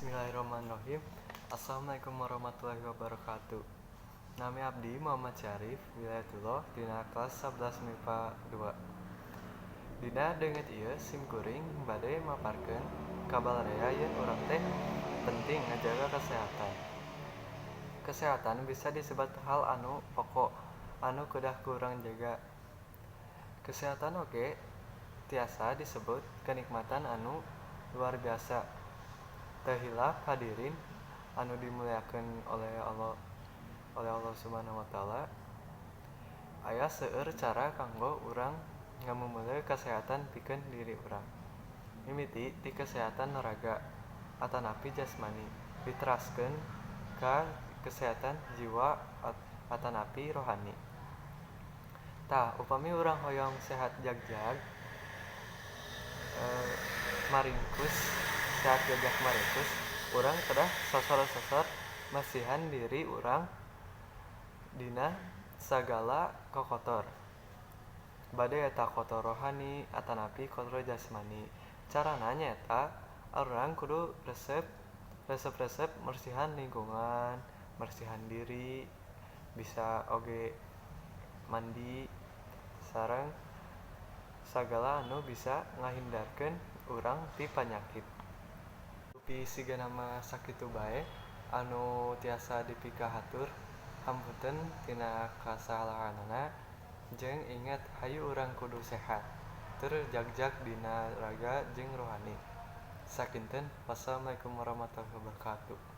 Bismillahirrahmanirrahim. Assalamualaikum warahmatullahi wabarakatuh. Nami abdi Muhammad Syarif Wilayatullah dina kelas 11 MIPA 2. Dina deungeut ieu simkuring bade maparkeun kabalerea yen urang teh penting ngajaga kesehatan. Kesehatan bisa disebut hal anu pokok anu kedah kurang jaga. Kesehatan oge tiasa disebut kenikmatan anu luar biasa. Teu hilap hadirin anu dimuliakeun oleh Allah Subhanahu wa taala. Aya seueur cara kanggo urang ngamumule kesehatan pikeun diri urang. Mimiti ti kesehatan raga atanapi jasmani diteraskeun ka kesehatan jiwa atanapi rohani. Tah upami urang hoyong sehat jagjag maringkus urang kedah sosor-sosor masihan diri urang dina sagala kokotor bade eta kotor rohani atanapi kotor jasmani. Carana nyaeta urang kudu resep mersihan lingkungan, mersihan diri, bisa oge mandi sareng sagala anu bisa ngahindarkeun urang ti panyakit. Upi sigana mah sakitu bae anu tiasa dipikahatur, hampunten tina kasalahanana jeung inget hayu urang kudu sehat tur jagjag dina raga jeung rohani. Sakinten, wassalamualaikum warahmatullahi wabarakatuh.